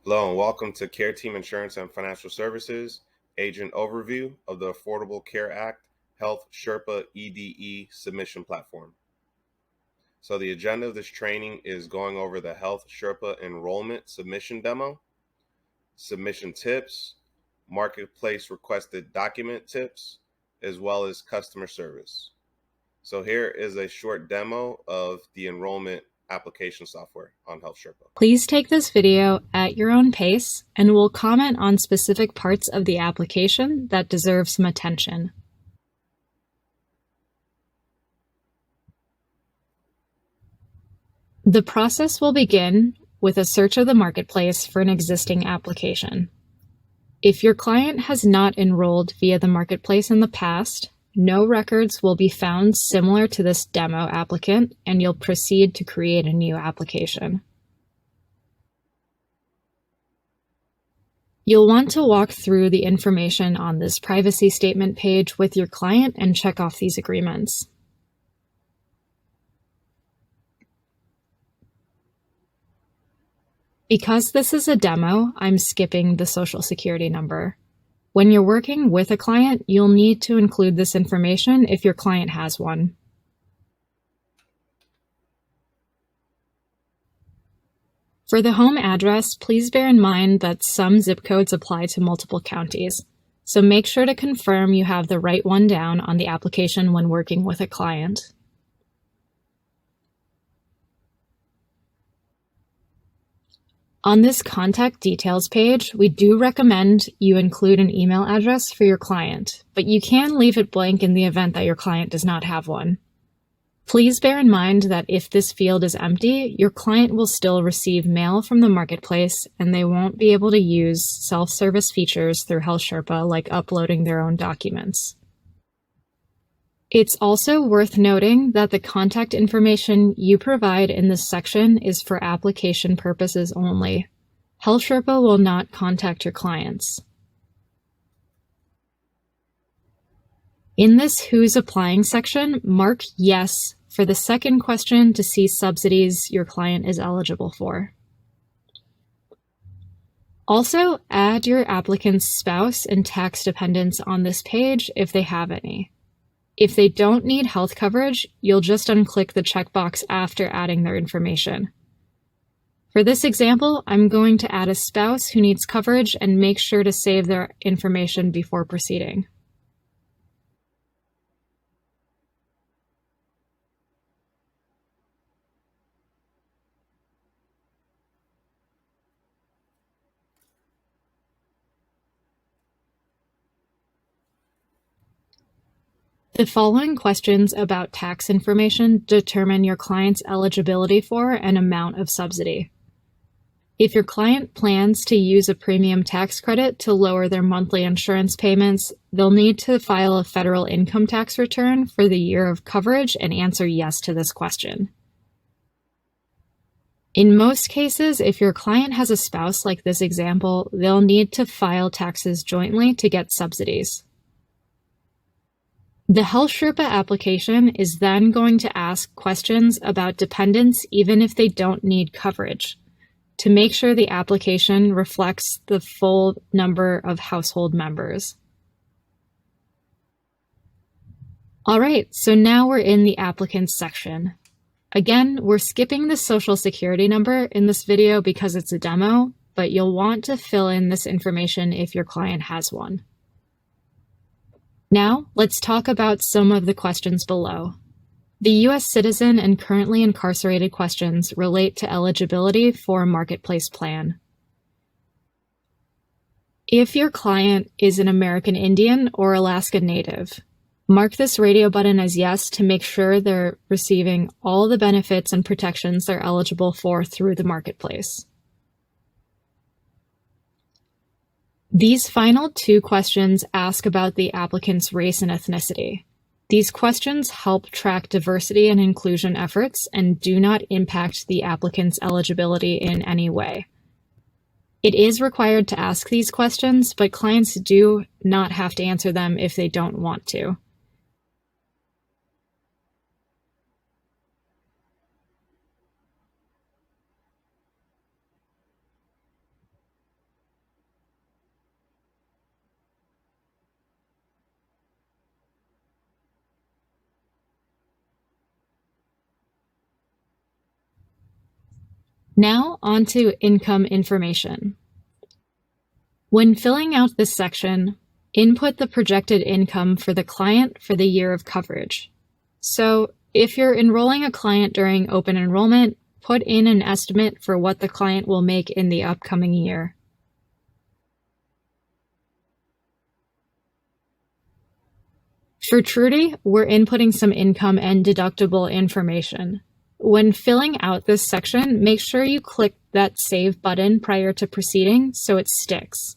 Hello and welcome to Care Team Insurance and Financial Services Agent Overview of the Affordable Care Act HealthSherpa EDE Submission Platform. So the agenda of this training is going over the HealthSherpa Enrollment Submission Demo, submission tips, marketplace requested document tips, as well as customer service. So here is a short demo of the enrollment application software on HealthSherpa. Please take this video at your own pace, and we'll comment on specific parts of the application that deserve some attention. The process will begin with a search of the marketplace for an existing application. If your client has not enrolled via the marketplace in the past, no records will be found similar to this demo applicant, and you'll proceed to create a new application. You'll want to walk through the information on this privacy statement page with your client and check off these agreements. Because this is a demo, I'm skipping the Social Security number. When you're working with a client, you'll need to include this information if your client has one. For the home address, please bear in mind that some zip codes apply to multiple counties, so make sure to confirm you have the right one down on the application when working with a client. On this contact details page, we do recommend you include an email address for your client, but you can leave it blank in the event that your client does not have one. Please bear in mind that if this field is empty, your client will still receive mail from the marketplace and they won't be able to use self-service features through HealthSherpa like uploading their own documents. It's also worth noting that the contact information you provide in this section is for application purposes only. HealthSherpa will not contact your clients. In this Who's Applying section, mark Yes for the second question to see subsidies your client is eligible for. Also, add your applicant's spouse and tax dependents on this page if they have any. If they don't need health coverage, you'll just unclick the checkbox after adding their information. For this example, I'm going to add a spouse who needs coverage and make sure to save their information before proceeding. The following questions about tax information determine your client's eligibility for and amount of subsidy. If your client plans to use a premium tax credit to lower their monthly insurance payments, they'll need to file a federal income tax return for the year of coverage and answer yes to this question. In most cases, if your client has a spouse like this example, they'll need to file taxes jointly to get subsidies. The HealthSherpa application is then going to ask questions about dependents even if they don't need coverage, to make sure the application reflects the full number of household members. All right, so now we're in the applicants section. Again, we're skipping the Social Security number in this video because it's a demo, but you'll want to fill in this information if your client has one. Now, let's talk about some of the questions below. The U.S. citizen and currently incarcerated questions relate to eligibility for a marketplace plan. If your client is an American Indian or Alaska Native, mark this radio button as yes to make sure they're receiving all the benefits and protections they're eligible for through the marketplace. These final two questions ask about the applicant's race and ethnicity. These questions help track diversity and inclusion efforts and do not impact the applicant's eligibility in any way. It is required to ask these questions, but clients do not have to answer them if they don't want to. Now on to income information. When filling out this section, input the projected income for the client for the year of coverage. So if you're enrolling a client during open enrollment, put in an estimate for what the client will make in the upcoming year. For Trudy, we're inputting some income and deductible information. When filling out this section, make sure you click that Save button prior to proceeding so it sticks.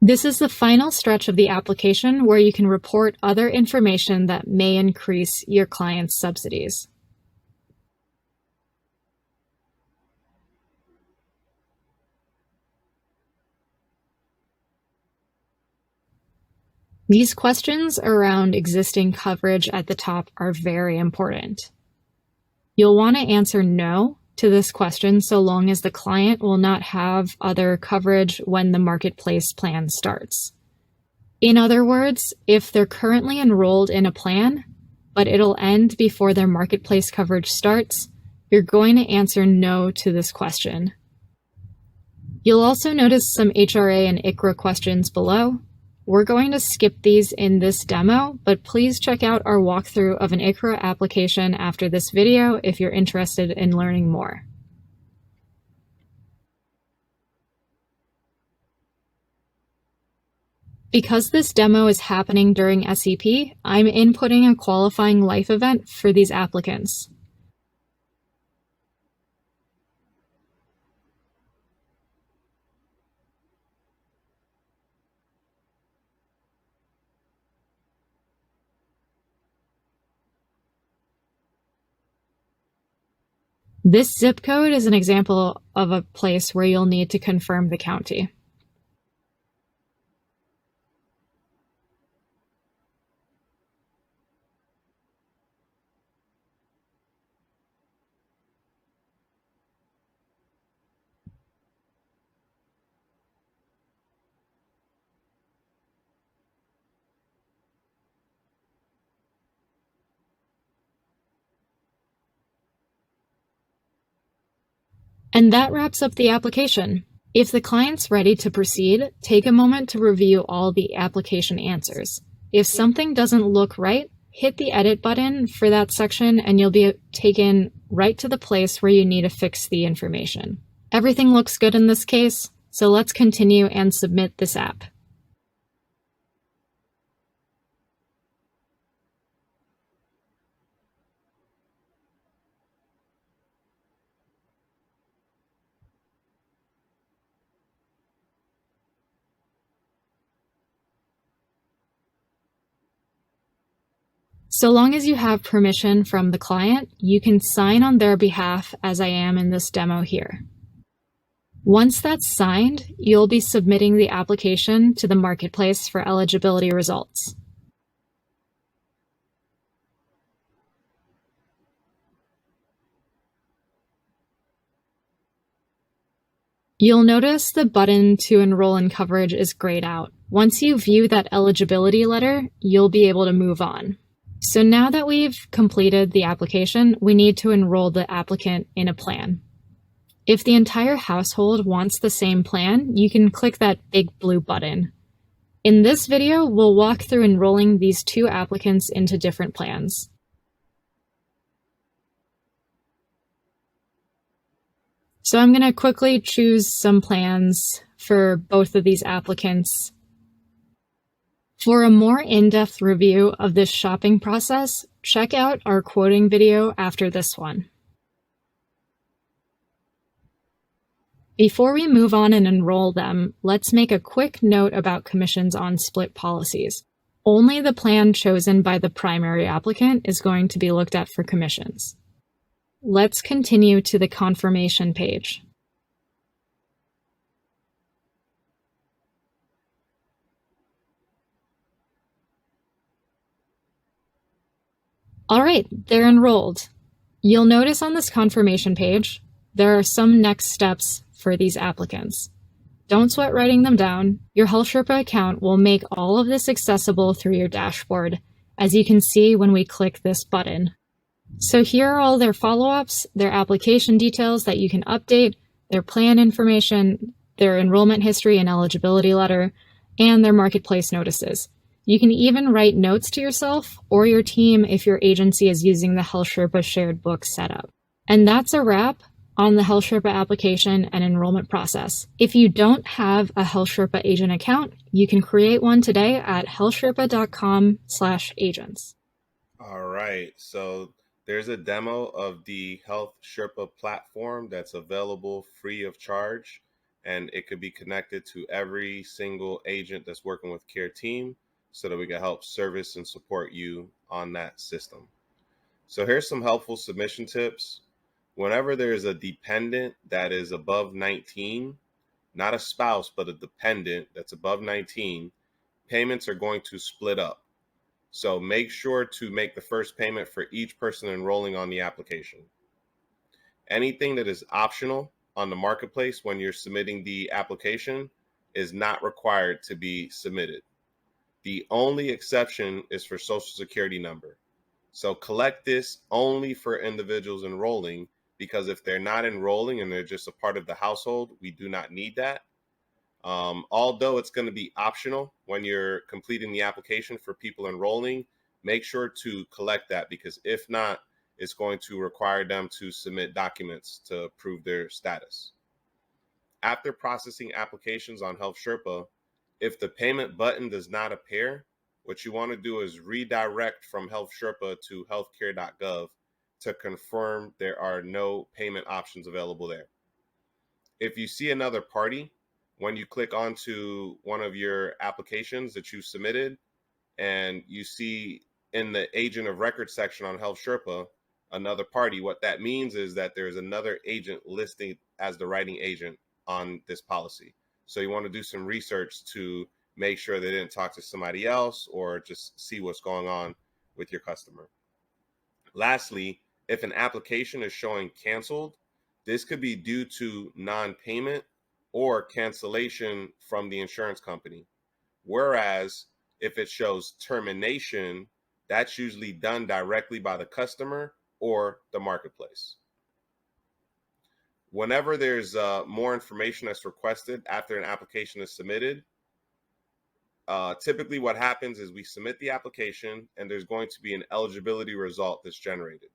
This is the final stretch of the application where you can report other information that may increase your client's subsidies. These questions around existing coverage at the top are very important. You'll want to answer no to this question so long as the client will not have other coverage when the marketplace plan starts. In other words, if they're currently enrolled in a plan, but it'll end before their marketplace coverage starts, you're going to answer no to this question. You'll also notice some HRA and ICRA questions below. We're going to skip these in this demo, but please check out our walkthrough of an ICRA application after this video if you're interested in learning more. Because this demo is happening during SEP, I'm inputting a qualifying life event for these applicants. This zip code is an example of a place where you'll need to confirm the county. And that wraps up the application. If the client's ready to proceed, take a moment to review all the application answers. If something doesn't look right, hit the edit button for that section and you'll be taken right to the place where you need to fix the information. Everything looks good in this case, so let's continue and submit this app. So long as you have permission from the client, you can sign on their behalf as I am in this demo here. Once that's signed, you'll be submitting the application to the marketplace for eligibility results. You'll notice the button to enroll in coverage is grayed out. Once you view that eligibility letter, you'll be able to move on. So now that we've completed the application, we need to enroll the applicant in a plan. If the entire household wants the same plan, you can click that big blue button. In this video, we'll walk through enrolling these two applicants into different plans. So I'm going to quickly choose some plans for both of these applicants. For a more in-depth review of this shopping process, check out our quoting video after this one. Before we move on and enroll them, let's make a quick note about commissions on split policies. Only the plan chosen by the primary applicant is going to be looked at for commissions. Let's continue to the confirmation page. All right, they're enrolled. You'll notice on this confirmation page, there are some next steps for these applicants. Don't sweat writing them down. Your HealthSherpa account will make all of this accessible through your dashboard, as you can see when we click this button. So here are all their follow-ups, their application details that you can update, their plan information, their enrollment history and eligibility letter, and their marketplace notices. You can even write notes to yourself or your team if your agency is using the HealthSherpa shared book setup. And that's a wrap on the HealthSherpa application and enrollment process. If you don't have a HealthSherpa agent account, you can create one today at healthsherpa.com/agents. All right, so there's a demo of the HealthSherpa platform that's available free of charge, and it could be connected to every single agent that's working with Care Team so that we can help service and support you on that system. So here's some helpful submission tips. Whenever there's a dependent that is above 19, not a spouse, but a dependent that's above 19, payments are going to split up. So make sure to make the first payment for each person enrolling on the application. Anything that is optional on the marketplace when you're submitting the application is not required to be submitted. The only exception is for Social Security number. So collect this only for individuals enrolling, because if they're not enrolling and they're just a part of the household, we do not need that. Although it's going to be optional when you're completing the application for people enrolling, make sure to collect that, because if not, it's going to require them to submit documents to prove their status. After processing applications on HealthSherpa, if the payment button does not appear, what you want to do is redirect from HealthSherpa to healthcare.gov to confirm there are no payment options available there. If you see another party, when you click onto one of your applications that you submitted and you see in the agent of record section on HealthSherpa another party, what that means is that there's another agent listed as the writing agent on this policy. So you want to do some research to make sure they didn't talk to somebody else, or just see what's going on with your customer. Lastly, if an application is showing canceled, this could be due to non-payment or cancellation from the insurance company. Whereas if it shows termination, that's usually done directly by the customer or the marketplace. Whenever there's more information that's requested after an application is submitted, typically what happens is we submit the application and there's going to be an eligibility result that's generated.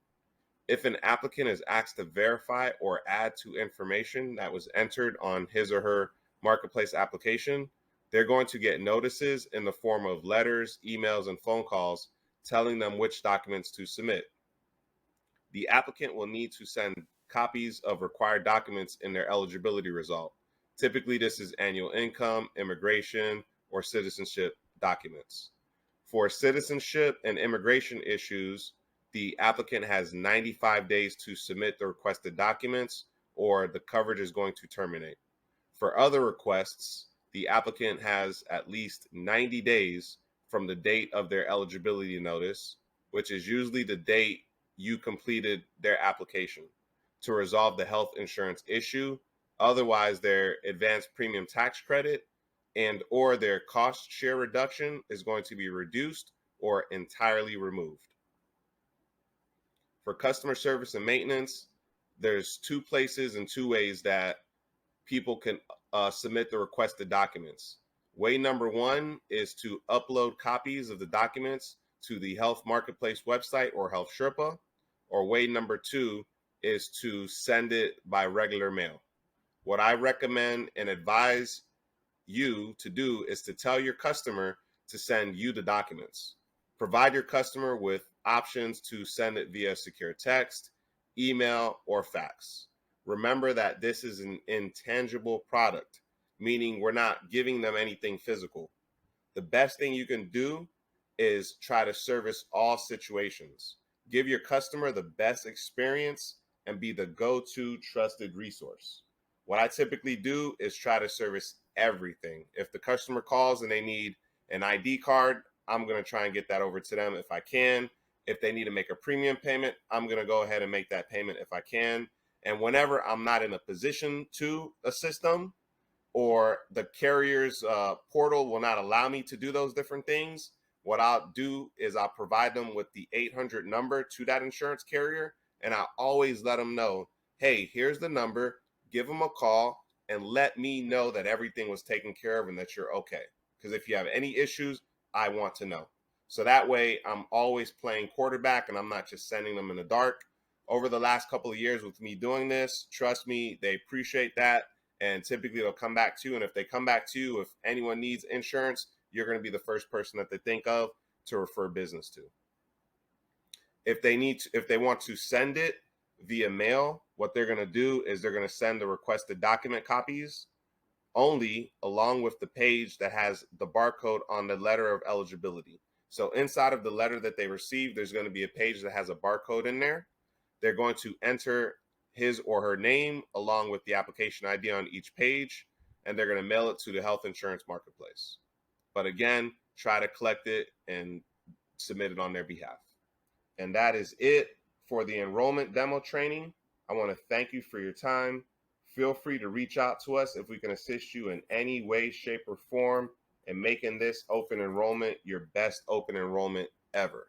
If an applicant is asked to verify or add to information that was entered on his or her marketplace application, they're going to get notices in the form of letters, emails, and phone calls telling them which documents to submit. The applicant will need to send copies of required documents in their eligibility result. Typically, this is annual income, immigration, or citizenship documents. For citizenship and immigration issues, the applicant has 95 days to submit the requested documents, or the coverage is going to terminate. For other requests, the applicant has at least 90 days from the date of their eligibility notice, which is usually the date you completed their application, to resolve the health insurance issue. Otherwise, their advanced premium tax credit and or their cost share reduction is going to be reduced or entirely removed. For customer service and maintenance, there's two places and two ways that people can submit the requested documents. Way number one is to upload copies of the documents to the Health Marketplace website or HealthSherpa, or way number two is to send it by regular mail. What I recommend and advise you to do is to tell your customer to send you the documents. Provide your customer with options to send it via secure text, email, or fax. Remember that this is an intangible product, meaning we're not giving them anything physical. The best thing you can do is try to service all situations. Give your customer the best experience and be the go-to trusted resource. What I typically do is try to service everything. If the customer calls and they need an ID card, I'm going to try and get that over to them if I can. If they need to make a premium payment, I'm going to go ahead and make that payment if I can. And whenever I'm not in a position to assist them, or the carrier's portal will not allow me to do those different things, what I'll do is I'll provide them with the 800 number to that insurance carrier, and I'll always let them know, hey, here's the number, give them a call, and let me know that everything was taken care of and that you're okay. Because if you have any issues, I want to know. So that way I'm always playing quarterback and I'm not just sending them in the dark. Over the last couple of years with me doing this, trust me, they appreciate that. And typically they'll come back to you. And if they come back to you, if anyone needs insurance, you're going to be the first person that they think of to refer business to. If they want to send it via mail, what they're going to do is they're going to send the requested document copies only, along with the page that has the barcode on the letter of eligibility. So inside of the letter that they receive, there's going to be a page that has a barcode in there. They're going to enter his or her name along with the application ID on each page, and they're going to mail it to the health insurance marketplace. But again, try to collect it and submit it on their behalf. And that is it for the enrollment demo training. I want to thank you for your time. Feel free to reach out to us if we can assist you in any way, shape, or form in making this open enrollment your best open enrollment ever.